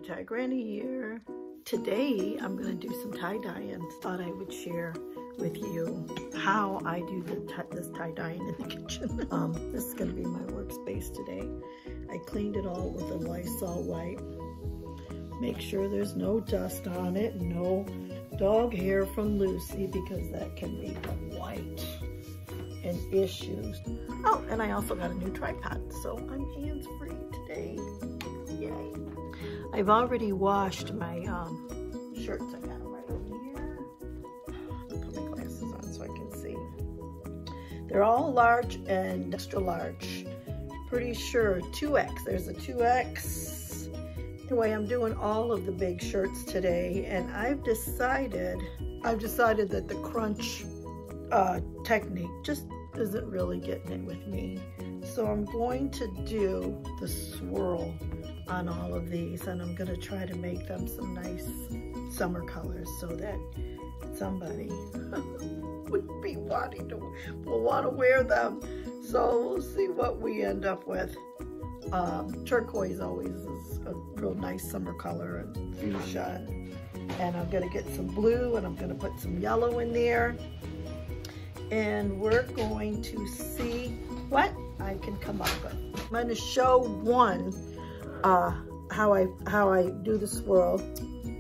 Tie Granny here. Today I'm going to do some tie-dyeing. Thought I would share with you how I do this tie-dyeing in the kitchen. This is going to be my workspace today. I cleaned it all with a Lysol wipe. Make sure there's no dust on it, no dog hair from Lucy, because that can be white and issues. Oh, and I also got a new tripod, so I'm hands-free today. Yay. I've already washed my shirts. I got them right over here. Put my glasses on so I can see. They're all large and extra large. Pretty sure 2X. There's a 2X. Anyway, I'm doing all of the big shirts today, and I've decided that the crunch technique just isn't really getting it with me. So I'm going to do the swirl on all of these, and I'm going to try to make them some nice summer colors so that somebody would be will want to wear them. So we'll see what we end up with. Turquoise always is a real nice summer color, and fuchsia, and I'm going to get some blue, and I'm going to put some yellow in there, and we're going to see what I can come up with. I'm going to show one how I do the swirl.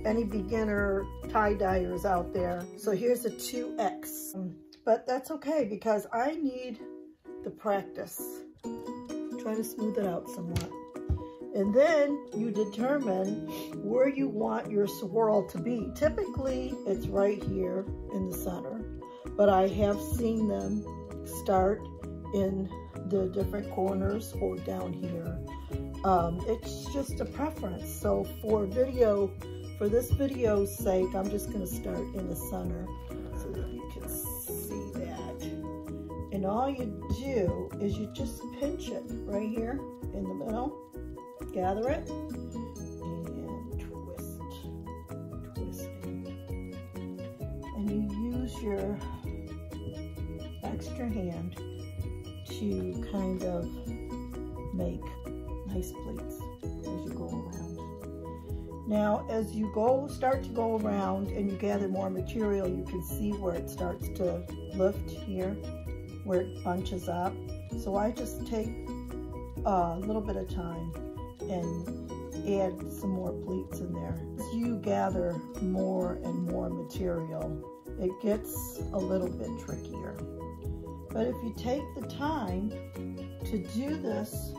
Any beginner tie-dyers out there. So here's a 2X, but that's okay because I need the practice. Try to smooth it out somewhat. And then you determine where you want your swirl to be. Typically, it's right here in the center, but I have seen them start in the different corners or down here. It's just a preference. So for this video's sake, I'm just gonna start in the center so that you can see that. And all you do is you just pinch it right here in the middle, gather it, and twist it. And you use your extra hand to kind of make nice pleats as you go around. Now, as you start to go around and you gather more material, you can see where it starts to lift here, where it bunches up. So I just take a little bit of time and add some more pleats in there. As you gather more and more material, it gets a little bit trickier. But if you take the time to do this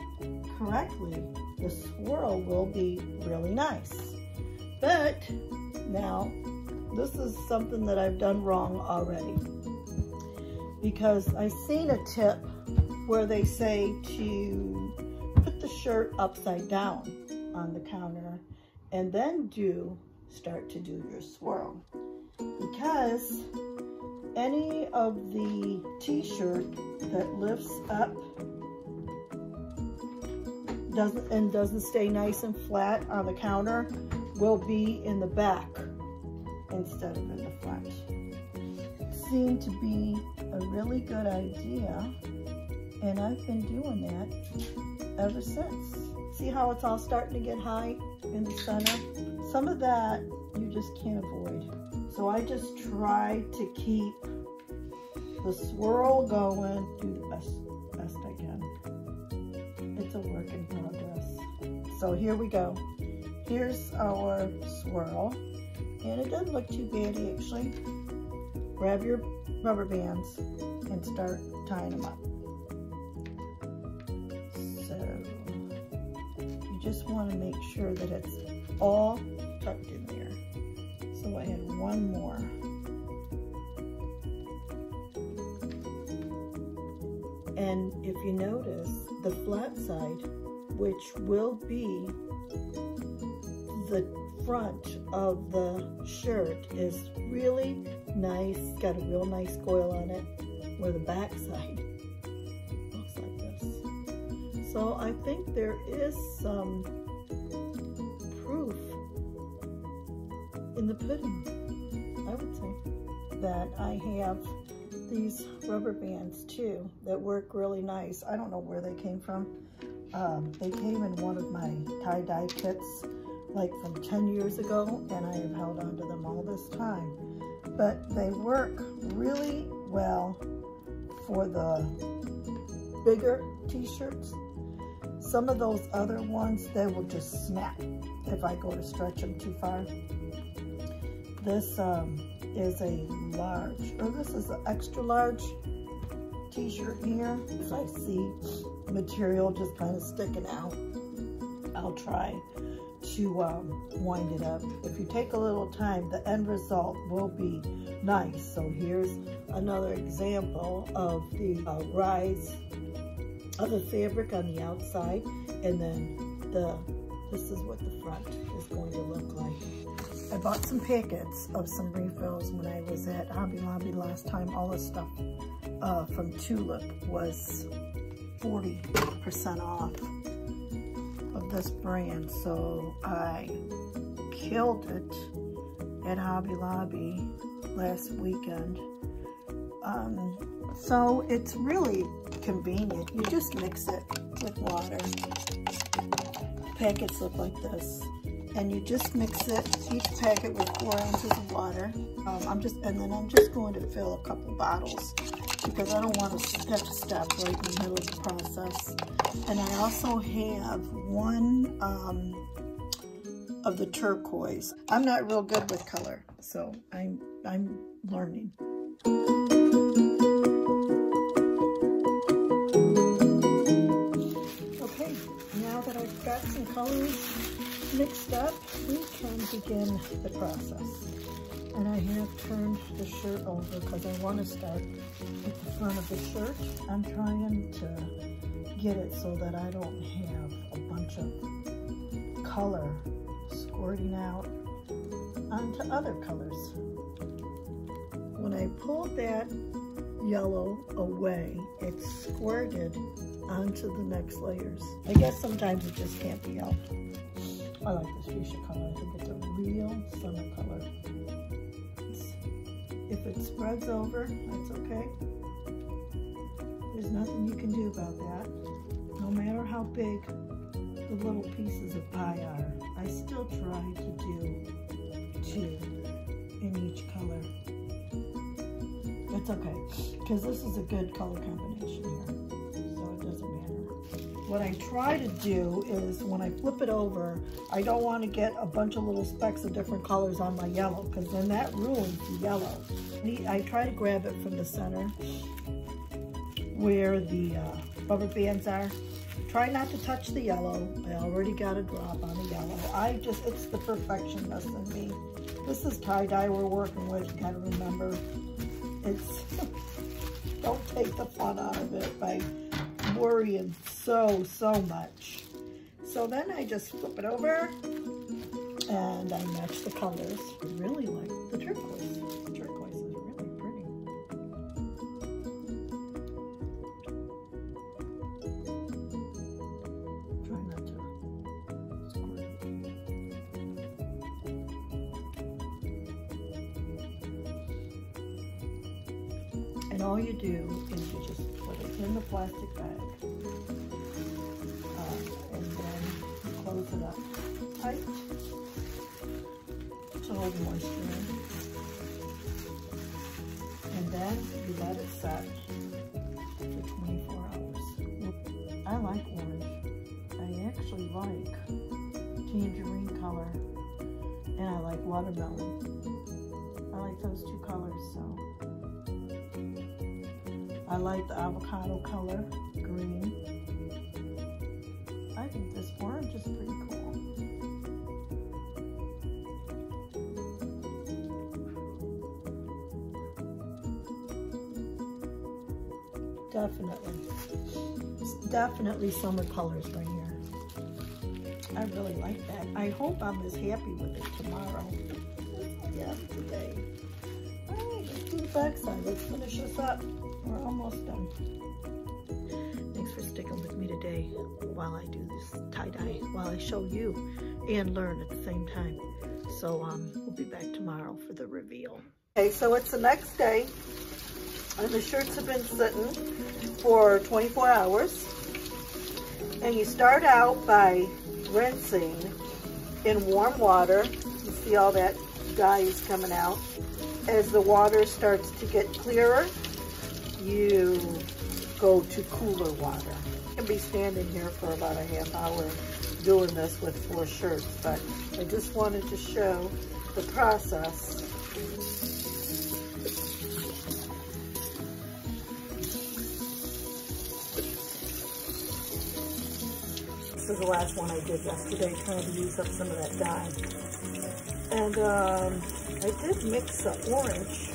correctly, the swirl will be really nice. But now, this is something that I've done wrong already, because I've seen a tip where they say to put the shirt upside down on the counter and then start to do your swirl, because any of the t-shirt that lifts up doesn't stay nice and flat on the counter will be in the back instead of in the front. It seemed to be a really good idea, and I've been doing that ever since. See how it's all starting to get high in the center? Some of that you just can't avoid. So I just try to keep the swirl going, do the best I can. It's a work in progress. So here we go. Here's our swirl, and it doesn't look too bad actually. Grab your rubber bands and start tying them up. So you just want to make sure that it's all tucked in there. So I had one more. And if you notice, the flat side, which will be the front of the shirt, is really nice, got a real nice coil on it, where the back side looks like this. So I think there is some proof in the pudding, I would say, that I have these rubber bands too that work really nice. I don't know where they came from. They came in one of my tie-dye kits like from 10 years ago, and I have held on to them all this time. But they work really well for the bigger t-shirts. Some of those other ones, they will just snap if I go to stretch them too far. This is a large, or this is an extra large t-shirt here. If I see material just kind of sticking out, I'll try to wind it up. If you take a little time, the end result will be nice. So here's another example of the rise of the fabric on the outside, and then this is what the front is going to look like. I bought some packets of some refills when I was at Hobby Lobby last time. All this stuff from Tulip was 40% off of this brand, so I killed it at Hobby Lobby last weekend. So it's really convenient. You just mix it with water. Packets look like this, and you just mix it, each packet with 4 ounces of water. And then I'm just going to fill a couple bottles because I don't want to have to stop right in the middle of the process. And I also have one of the turquoise. I'm not real good with color, so I'm learning. Okay, now that I've got some colors mixed up, we can begin the process. And I have turned the shirt over because I want to start with the front of the shirt. I'm trying to get it so that I don't have a bunch of color squirting out onto other colors. When I pulled that yellow away, it squirted onto the next layers. I guess sometimes it just can't be helped. I like this fuchsia color. I think it's a real summer color. If it spreads over, that's okay. There's nothing you can do about that. No matter how big the little pieces of pie are, I still try to do 2 in each color. That's okay, because this is a good color combination here, so it doesn't matter. What I try to do is when I flip it over, I don't want to get a bunch of little specks of different colors on my yellow, because then that ruins the yellow. I try to grab it from the center where the rubber bands are. Try not to touch the yellow. I already got a drop on the yellow. It's the perfectionist in me. This is tie-dye we're working with, you gotta remember. Don't take the fun out of it by worrying so much. So then I just flip it over and I match the colors. I really like the turquoise. The turquoise is really pretty. Try not to squirt. And all you do is you just put it in the plastic bag, and then you close it up tight to hold moisture in. And then you let it set for 24 hours. I like orange. I actually like tangerine color, and I like watermelon. I like those 2 colors, so. I like the avocado color, green. I think this orange is pretty cool. Definitely summer colors right here. I really like that. I hope I'm as happy with it tomorrow as I am today. All right, let's do the back side. Let's finish this up. We're almost done. Thanks for sticking with me today while I do this tie-dye, while I show you and learn at the same time. So we'll be back tomorrow for the reveal. Okay, so it's the next day, and the shirts have been sitting for 24 hours. And you start out by rinsing in warm water. You see all that dye is coming out. As the water starts to get clearer, you go to cooler water. You can be standing here for about a half hour doing this with 4 shirts, but I just wanted to show the process. This is the last one I did yesterday, trying to use up some of that dye. And I did mix the orange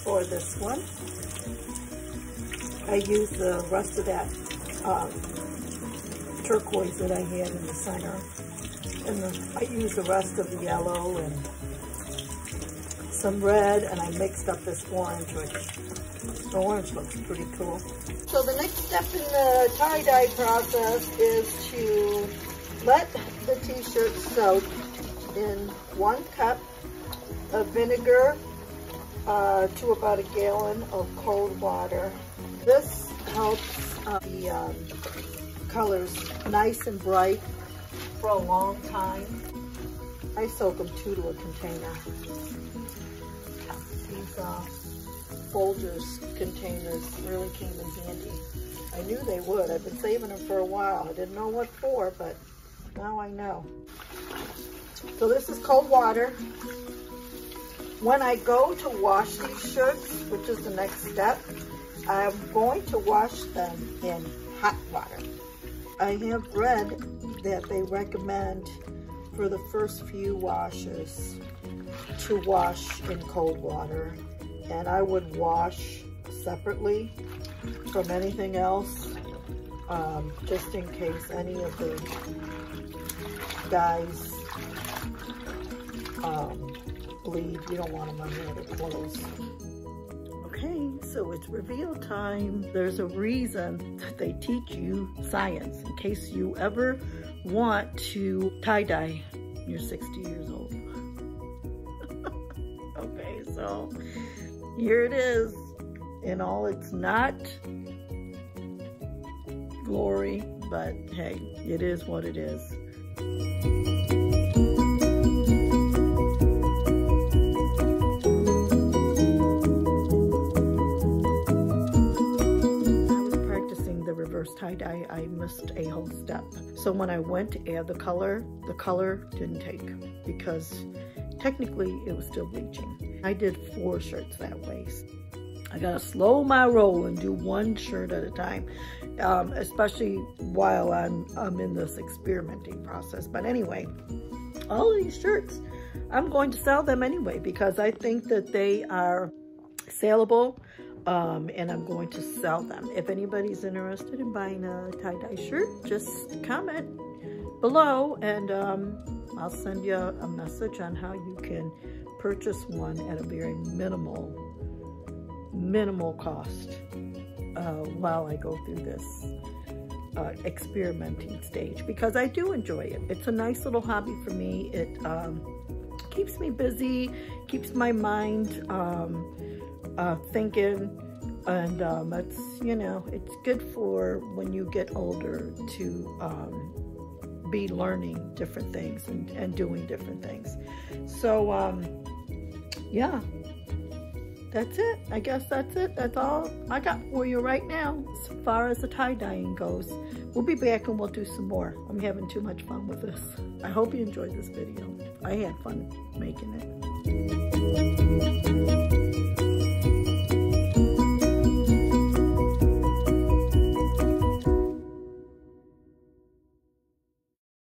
for this one. I used the rest of that turquoise that I had in the center. And I used the rest of the yellow and some red, and I mixed up this orange, which the orange looks pretty cool. So the next step in the tie-dye process is to let the t-shirt soak in 1 cup of vinegar to about 1 gallon of cold water. This helps the colors nice and bright for a long time. I soak them 2 to a container. These Folgers containers really came in handy. I knew they would. I've been saving them for a while. I didn't know what for, but now I know. So this is cold water. When I go to wash these shirts, which is the next step, I'm going to wash them in hot water. I have read that they recommend for the first few washes to wash in cold water, and I would wash separately from anything else, just in case any of the dyes bleed. You don't want them on the other clothes. Okay, so it's reveal time. There's a reason that they teach you science, in case you ever want to tie-dye. You're 60 years old. Okay, so here it is in all its not glory, but hey, it is what it is. Tie-dye, I missed a whole step. So when I went to add the color didn't take, because technically it was still bleaching. I did 4 shirts that way. I gotta slow my roll and do 1 shirt at a time, especially while I'm in this experimenting process. But anyway, all of these shirts, I'm going to sell them anyway, because I think that they are saleable. And I'm going to sell them. If anybody's interested in buying a tie-dye shirt, just comment below, and I'll send you a message on how you can purchase one at a very minimal cost while I go through this experimenting stage, because I do enjoy it. It's a nice little hobby for me. It keeps me busy, keeps my mind thinking, and it's, you know, it's good for when you get older to be learning different things and doing different things. So yeah, that's it. I guess that's it. That's all I got for you right now as far as the tie-dyeing goes. We'll be back and we'll do some more. I'm having too much fun with this. I hope you enjoyed this video. I had fun making it.